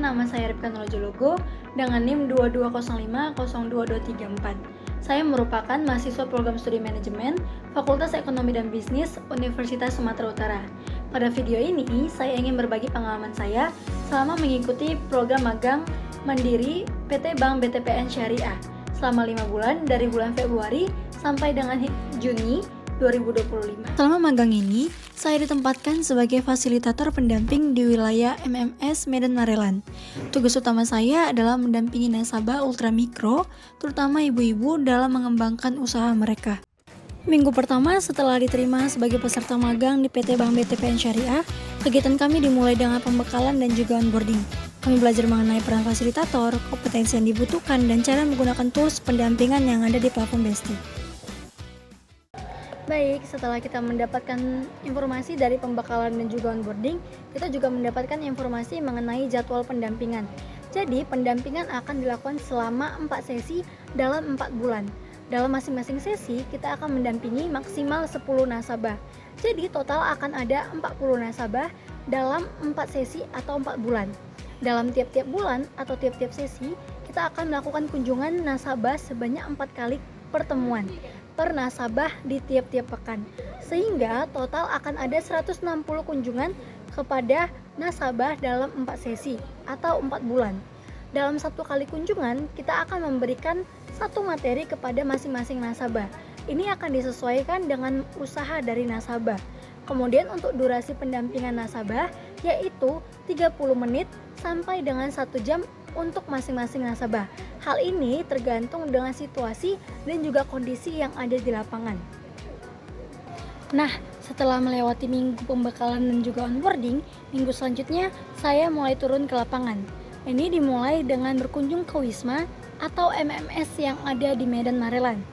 nama saya Ripka Nurjologo dengan NIM 2205022234. Saya merupakan mahasiswa program studi manajemen Fakultas Ekonomi dan Bisnis Universitas Sumatera Utara. Pada video ini, saya ingin berbagi pengalaman saya selama mengikuti program magang Mandiri PT Bank BTPN Syariah selama 5 bulan dari bulan Februari sampai dengan Juni 2025. Selama magang ini, saya ditempatkan sebagai fasilitator pendamping di wilayah MMS Medan Marelan. Tugas utama saya adalah mendampingi nasabah ultramikro, terutama ibu-ibu dalam mengembangkan usaha mereka. Minggu pertama setelah diterima sebagai peserta magang di PT Bank BTPN Syariah, kegiatan kami dimulai dengan pembekalan dan juga onboarding. Kami belajar mengenai peran fasilitator, kompetensi yang dibutuhkan, dan cara menggunakan tools pendampingan yang ada di platform Besti. Baik, setelah kita mendapatkan informasi dari pembekalan dan juga onboarding, kita juga mendapatkan informasi mengenai jadwal pendampingan. Jadi, pendampingan akan dilakukan selama 4 sesi dalam 4 bulan. Dalam masing-masing sesi, kita akan mendampingi maksimal 10 nasabah. Jadi, total akan ada 40 nasabah dalam 4 sesi atau 4 bulan. Dalam tiap-tiap bulan atau tiap-tiap sesi, kita akan melakukan kunjungan nasabah sebanyak 4 kali pertemuan per nasabah di tiap-tiap pekan, sehingga total akan ada 160 kunjungan kepada nasabah dalam 4 sesi atau 4 bulan. Dalam 1 kali kunjungan, kita akan memberikan 1 materi kepada masing-masing nasabah. Ini akan disesuaikan dengan usaha dari nasabah. Kemudian untuk durasi pendampingan nasabah yaitu 30 menit sampai dengan 1 jam untuk masing-masing nasabah. Hal ini tergantung dengan situasi dan juga kondisi yang ada di lapangan. Nah, setelah melewati minggu pembekalan dan juga onboarding, minggu selanjutnya saya mulai turun ke lapangan. Ini dimulai dengan berkunjung ke Wisma atau MMS yang ada di Medan Marelan.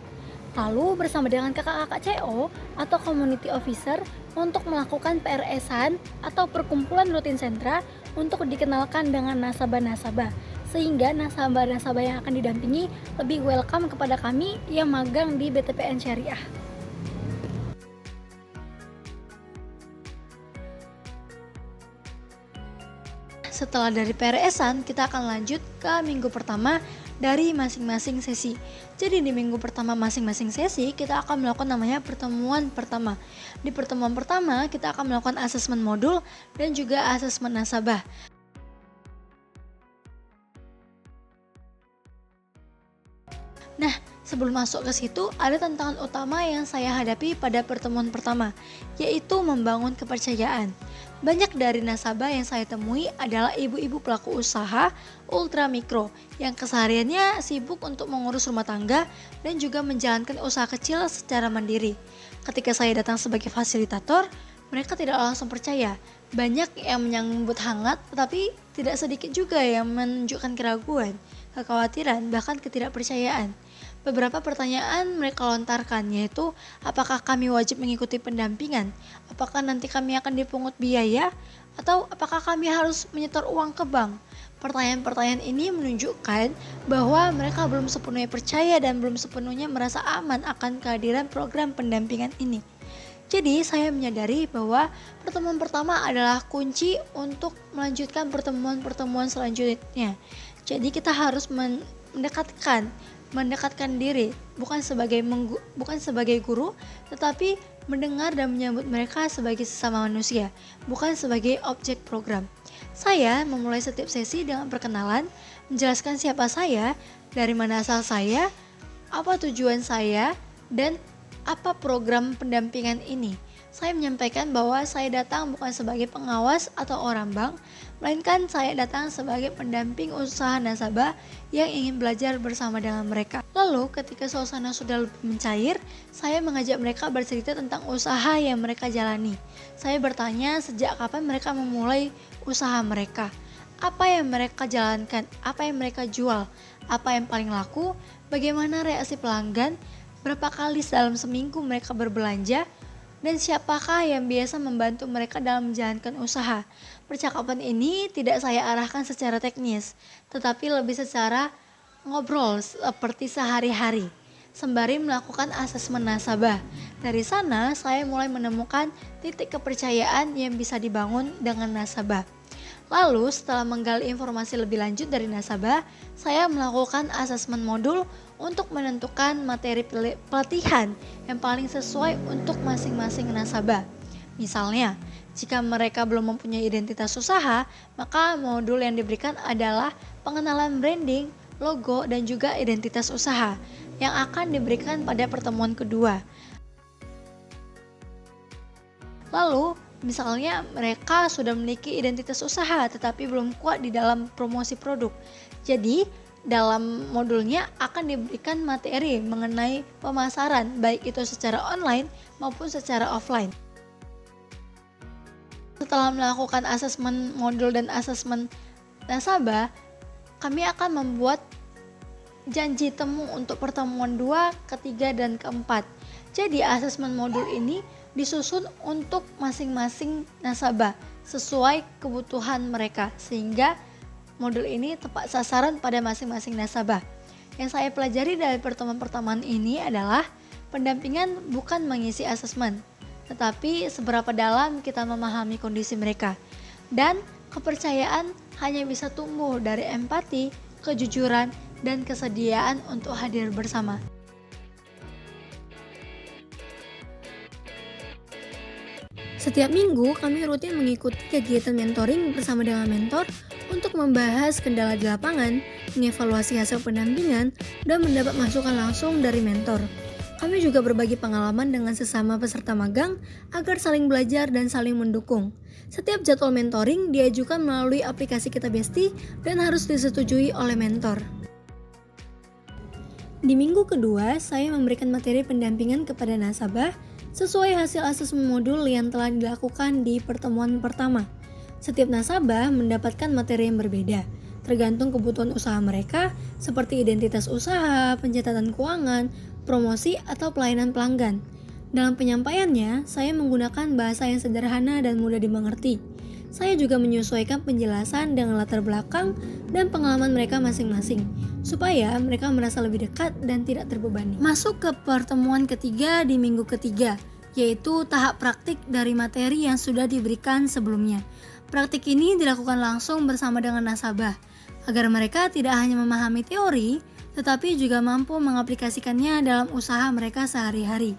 Lalu bersama dengan kakak-kakak CO atau Community Officer untuk melakukan PRS-an atau perkumpulan rutin sentra untuk dikenalkan dengan nasabah-nasabah, sehingga nasabah-nasabah yang akan didampingi lebih welcome kepada kami yang magang di BTPN Syariah. Setelah dari PRS-an, kita akan lanjut ke minggu pertama dari masing-masing sesi. Jadi di minggu pertama masing-masing sesi, kita akan melakukan namanya pertemuan pertama. Di pertemuan pertama, kita akan melakukan asesmen modul dan juga asesmen nasabah. Nah, sebelum masuk ke situ, ada tantangan utama yang saya hadapi pada pertemuan pertama, yaitu membangun kepercayaan. Banyak dari nasabah yang saya temui adalah ibu-ibu pelaku usaha ultramikro yang kesehariannya sibuk untuk mengurus rumah tangga dan juga menjalankan usaha kecil secara mandiri. Ketika saya datang sebagai fasilitator, mereka tidak langsung percaya. Banyak yang menyambut hangat, tetapi tidak sedikit juga yang menunjukkan keraguan, kekhawatiran, bahkan ketidakpercayaan. Beberapa pertanyaan mereka lontarkan, yaitu apakah kami wajib mengikuti pendampingan, apakah nanti kami akan dipungut biaya, atau apakah kami harus menyetor uang ke bank. Pertanyaan-pertanyaan ini menunjukkan bahwa mereka belum sepenuhnya percaya dan belum sepenuhnya merasa aman akan kehadiran program pendampingan ini. Jadi saya menyadari bahwa pertemuan pertama adalah kunci untuk melanjutkan pertemuan-pertemuan selanjutnya. Jadi kita harus mendekatkan diri, bukan sebagai guru, tetapi mendengar dan menyambut mereka sebagai sesama manusia, bukan sebagai objek program. Saya memulai setiap sesi dengan perkenalan, menjelaskan siapa saya, dari mana asal saya, apa tujuan saya, dan apa program pendampingan ini. Saya menyampaikan bahwa saya datang bukan sebagai pengawas atau orang bank, melainkan saya datang sebagai pendamping usaha nasabah yang ingin belajar bersama dengan mereka. Lalu ketika suasana sudah lebih mencair, saya mengajak mereka bercerita tentang usaha yang mereka jalani. Saya bertanya sejak kapan mereka memulai usaha mereka, apa yang mereka jalankan, apa yang mereka jual, apa yang paling laku, bagaimana reaksi pelanggan, berapa kali dalam seminggu mereka berbelanja, dan siapakah yang biasa membantu mereka dalam menjalankan usaha. Percakapan ini tidak saya arahkan secara teknis, tetapi lebih secara ngobrol seperti sehari-hari, sembari melakukan asesmen nasabah. Dari sana, saya mulai menemukan titik kepercayaan yang bisa dibangun dengan nasabah. Lalu setelah menggali informasi lebih lanjut dari nasabah, saya melakukan asesmen modul untuk menentukan materi pelatihan yang paling sesuai untuk masing-masing nasabah. Misalnya, jika mereka belum mempunyai identitas usaha, maka modul yang diberikan adalah pengenalan branding, logo, dan juga identitas usaha yang akan diberikan pada pertemuan kedua. Lalu, misalnya mereka sudah memiliki identitas usaha tetapi belum kuat di dalam promosi produk. Jadi, dalam modulnya akan diberikan materi mengenai pemasaran, baik itu secara online maupun secara offline. Setelah melakukan asesmen modul dan asesmen nasabah, kami akan membuat janji temu untuk pertemuan 2, ketiga, dan keempat. Jadi asesmen modul ini disusun untuk masing-masing nasabah sesuai kebutuhan mereka, sehingga modul ini tepat sasaran pada masing-masing nasabah. Yang saya pelajari dari pertemuan-pertemuan ini adalah pendampingan bukan mengisi asesmen, tetapi seberapa dalam kita memahami kondisi mereka. Dan kepercayaan hanya bisa tumbuh dari empati, kejujuran, dan kesediaan untuk hadir bersama. Setiap minggu kami rutin mengikuti kegiatan mentoring bersama dengan mentor untuk membahas kendala di lapangan, mengevaluasi hasil pendampingan, dan mendapat masukan langsung dari mentor. Kami juga berbagi pengalaman dengan sesama peserta magang agar saling belajar dan saling mendukung. Setiap jadwal mentoring diajukan melalui aplikasi Kita Besti dan harus disetujui oleh mentor. Di minggu kedua, saya memberikan materi pendampingan kepada nasabah sesuai hasil asesmen modul yang telah dilakukan di pertemuan pertama. Setiap nasabah mendapatkan materi yang berbeda, tergantung kebutuhan usaha mereka seperti identitas usaha, pencatatan keuangan, promosi, atau pelayanan pelanggan. Dalam penyampaiannya, saya menggunakan bahasa yang sederhana dan mudah dimengerti. Saya juga menyesuaikan penjelasan dengan latar belakang dan pengalaman mereka masing-masing, supaya mereka merasa lebih dekat dan tidak terbebani. Masuk ke pertemuan ketiga di minggu ketiga, yaitu tahap praktik dari materi yang sudah diberikan sebelumnya. Praktik ini dilakukan langsung bersama dengan nasabah, agar mereka tidak hanya memahami teori, tetapi juga mampu mengaplikasikannya dalam usaha mereka sehari-hari.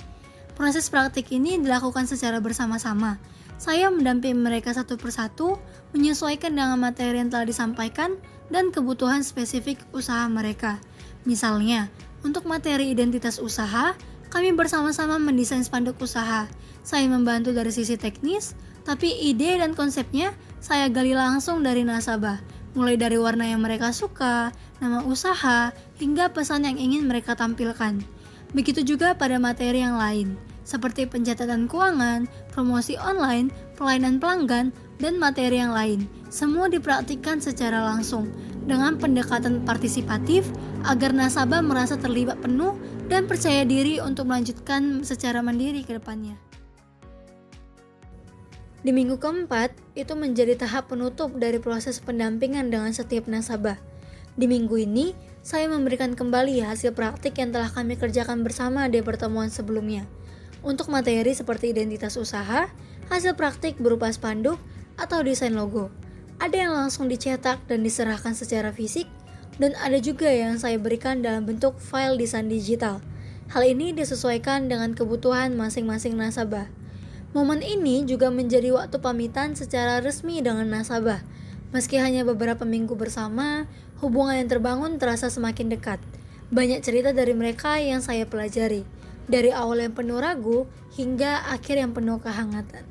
Proses praktik ini dilakukan secara bersama-sama. Saya mendampingi mereka satu persatu, menyesuaikan dengan materi yang telah disampaikan dan kebutuhan spesifik usaha mereka. Misalnya, untuk materi identitas usaha, kami bersama-sama mendesain spanduk usaha. Saya membantu dari sisi teknis, tapi ide dan konsepnya saya gali langsung dari nasabah, mulai dari warna yang mereka suka, nama usaha, hingga pesan yang ingin mereka tampilkan. Begitu juga pada materi yang lain, seperti pencatatan keuangan, promosi online, pelayanan pelanggan, dan materi yang lain. Semua dipraktikkan secara langsung dengan pendekatan partisipatif agar nasabah merasa terlibat penuh dan percaya diri untuk melanjutkan secara mandiri ke depannya. Di minggu keempat, itu menjadi tahap penutup dari proses pendampingan dengan setiap nasabah. Di minggu ini, saya memberikan kembali hasil praktik yang telah kami kerjakan bersama di pertemuan sebelumnya. Untuk materi seperti identitas usaha, hasil praktik berupa spanduk atau desain logo. Ada yang langsung dicetak dan diserahkan secara fisik, dan ada juga yang saya berikan dalam bentuk file desain digital. Hal ini disesuaikan dengan kebutuhan masing-masing nasabah. Momen ini juga menjadi waktu pamitan secara resmi dengan nasabah. Meski hanya beberapa minggu bersama, hubungan yang terbangun terasa semakin dekat. Banyak cerita dari mereka yang saya pelajari, dari awal yang penuh ragu hingga akhir yang penuh kehangatan.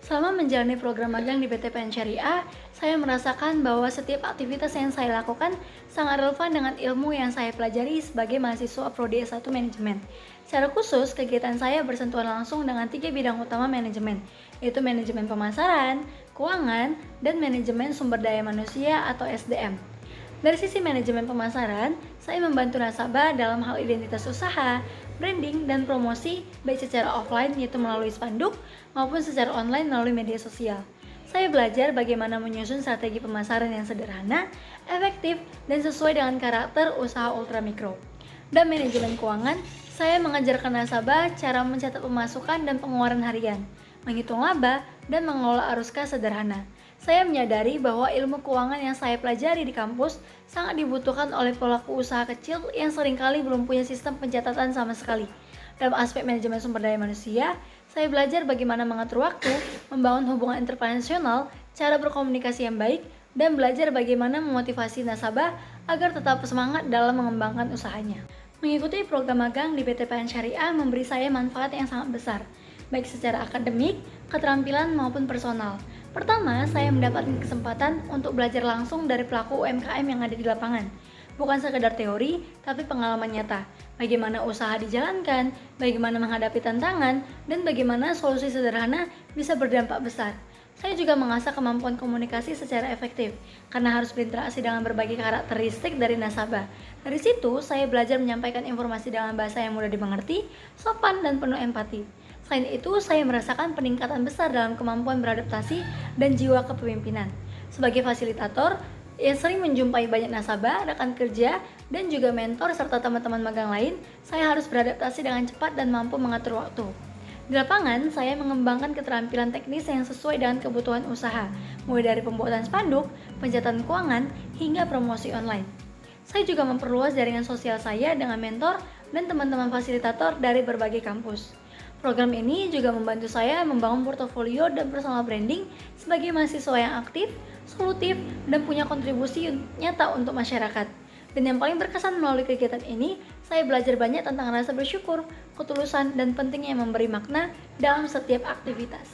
Selama menjalani program magang di PT PN Syariah, saya merasakan bahwa setiap aktivitas yang saya lakukan sangat relevan dengan ilmu yang saya pelajari sebagai mahasiswa Prodi S1 Manajemen. Secara khusus, kegiatan saya bersentuhan langsung dengan 3 bidang utama manajemen, yaitu manajemen pemasaran, keuangan, dan manajemen sumber daya manusia atau SDM. Dari sisi manajemen pemasaran, saya membantu nasabah dalam hal identitas usaha, branding, dan promosi baik secara offline yaitu melalui spanduk maupun secara online melalui media sosial. Saya belajar bagaimana menyusun strategi pemasaran yang sederhana, efektif, dan sesuai dengan karakter usaha ultramikro. Dan manajemen keuangan, saya mengajarkan nasabah cara mencatat pemasukan dan pengeluaran harian, menghitung laba, dan mengelola arus kas sederhana. Saya menyadari bahwa ilmu keuangan yang saya pelajari di kampus sangat dibutuhkan oleh pelaku usaha kecil yang seringkali belum punya sistem pencatatan sama sekali. Dalam aspek manajemen sumber daya manusia, saya belajar bagaimana mengatur waktu, membangun hubungan internasional, cara berkomunikasi yang baik, dan belajar bagaimana memotivasi nasabah agar tetap semangat dalam mengembangkan usahanya. Mengikuti program magang di BTPN Syariah memberi saya manfaat yang sangat besar, baik secara akademik, keterampilan maupun personal. Pertama, saya mendapatkan kesempatan untuk belajar langsung dari pelaku UMKM yang ada di lapangan. Bukan sekedar teori, tapi pengalaman nyata. Bagaimana usaha dijalankan, bagaimana menghadapi tantangan, dan bagaimana solusi sederhana bisa berdampak besar. Saya juga mengasah kemampuan komunikasi secara efektif, karena harus berinteraksi dengan berbagai karakteristik dari nasabah. Dari situ, saya belajar menyampaikan informasi dengan bahasa yang mudah dimengerti, sopan, dan penuh empati. Selain itu, saya merasakan peningkatan besar dalam kemampuan beradaptasi dan jiwa kepemimpinan. Sebagai fasilitator, yang sering menjumpai banyak nasabah, rekan kerja, dan juga mentor serta teman-teman magang lain, saya harus beradaptasi dengan cepat dan mampu mengatur waktu. Di lapangan, saya mengembangkan keterampilan teknis yang sesuai dengan kebutuhan usaha, mulai dari pembuatan spanduk, pencatatan keuangan, hingga promosi online. Saya juga memperluas jaringan sosial saya dengan mentor dan teman-teman fasilitator dari berbagai kampus. Program ini juga membantu saya membangun portofolio dan personal branding sebagai mahasiswa yang aktif, solutif, dan punya kontribusi nyata untuk masyarakat. Dan yang paling berkesan melalui kegiatan ini, saya belajar banyak tentang rasa bersyukur, ketulusan, dan pentingnya memberi makna dalam setiap aktivitas.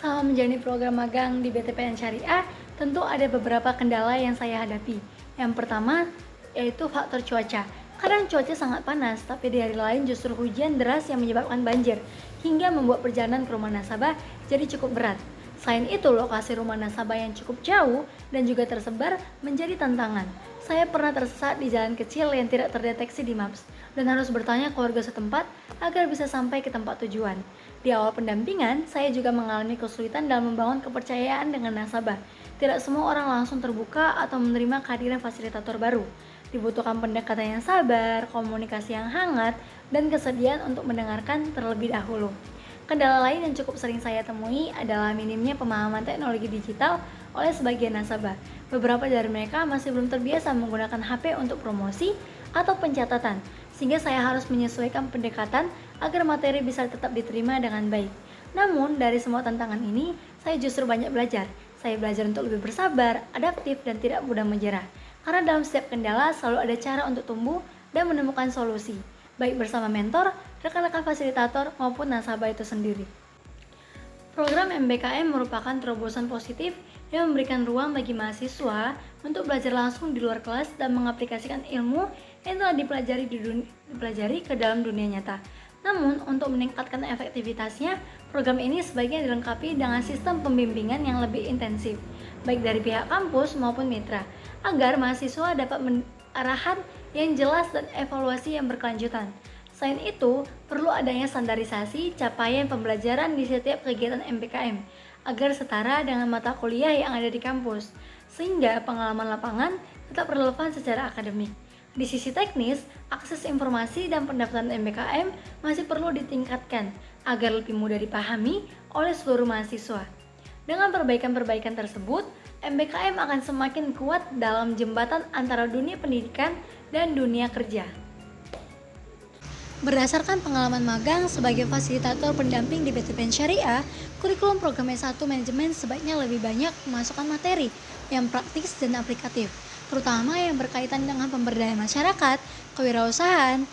Selama menjalani program magang di BTPN Syariah, tentu ada beberapa kendala yang saya hadapi. Yang pertama, yaitu faktor cuaca. Kadang cuaca sangat panas, tapi di hari lain justru hujan deras yang menyebabkan banjir, hingga membuat perjalanan ke rumah nasabah jadi cukup berat. Selain itu, lokasi rumah nasabah yang cukup jauh dan juga tersebar menjadi tantangan. Saya pernah tersesat di jalan kecil yang tidak terdeteksi di Maps, dan harus bertanya ke warga setempat agar bisa sampai ke tempat tujuan. Di awal pendampingan, saya juga mengalami kesulitan dalam membangun kepercayaan dengan nasabah. Tidak semua orang langsung terbuka atau menerima kehadiran fasilitator baru. Dibutuhkan pendekatan yang sabar, komunikasi yang hangat, dan kesediaan untuk mendengarkan terlebih dahulu. Kendala lain yang cukup sering saya temui adalah minimnya pemahaman teknologi digital oleh sebagian nasabah. Beberapa dari mereka masih belum terbiasa menggunakan HP untuk promosi atau pencatatan, sehingga saya harus menyesuaikan pendekatan agar materi bisa tetap diterima dengan baik. Namun, dari semua tantangan ini, saya justru banyak belajar. Saya belajar untuk lebih bersabar, adaptif, dan tidak mudah menyerah. Karena dalam setiap kendala selalu ada cara untuk tumbuh dan menemukan solusi, baik bersama mentor, rekan-rekan fasilitator, maupun nasabah itu sendiri. Program MBKM merupakan terobosan positif yang memberikan ruang bagi mahasiswa untuk belajar langsung di luar kelas dan mengaplikasikan ilmu yang telah dipelajari ke dalam dunia nyata. Namun, untuk meningkatkan efektivitasnya, program ini sebaiknya dilengkapi dengan sistem pembimbingan yang lebih intensif, baik dari pihak kampus maupun mitra, agar mahasiswa dapat arahan yang jelas dan evaluasi yang berkelanjutan. Selain itu, perlu adanya standarisasi capaian pembelajaran di setiap kegiatan MBKM, agar setara dengan mata kuliah yang ada di kampus, sehingga pengalaman lapangan tetap relevan secara akademik. Di sisi teknis, akses informasi dan pendaftaran MBKM masih perlu ditingkatkan agar lebih mudah dipahami oleh seluruh mahasiswa. Dengan perbaikan-perbaikan tersebut, MBKM akan semakin kuat dalam jembatan antara dunia pendidikan dan dunia kerja. Berdasarkan pengalaman magang sebagai fasilitator pendamping di BTPN Syariah, kurikulum program S1 Manajemen sebaiknya lebih banyak memasukkan materi yang praktis dan aplikatif, terutama yang berkaitan dengan pemberdayaan masyarakat, kewirausahaan,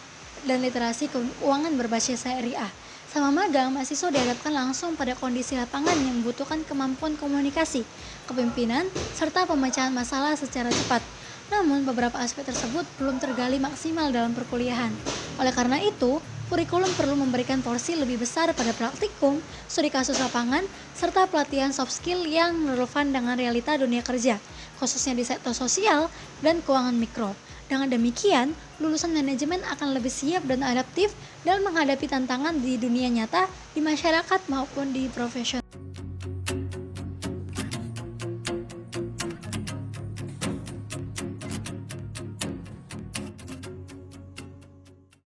dan literasi keuangan berbasis syariah. Sama magang, mahasiswa dihadapkan langsung pada kondisi lapangan yang membutuhkan kemampuan komunikasi, kepemimpinan, serta pemecahan masalah secara cepat. Namun, beberapa aspek tersebut belum tergali maksimal dalam perkuliahan. Oleh karena itu, kurikulum perlu memberikan porsi lebih besar pada praktikum, studi kasus lapangan, serta pelatihan soft skill yang relevan dengan realita dunia kerja, khususnya di sektor sosial dan keuangan mikro. Dengan demikian, lulusan manajemen akan lebih siap dan adaptif dalam menghadapi tantangan di dunia nyata, di masyarakat maupun di profesional.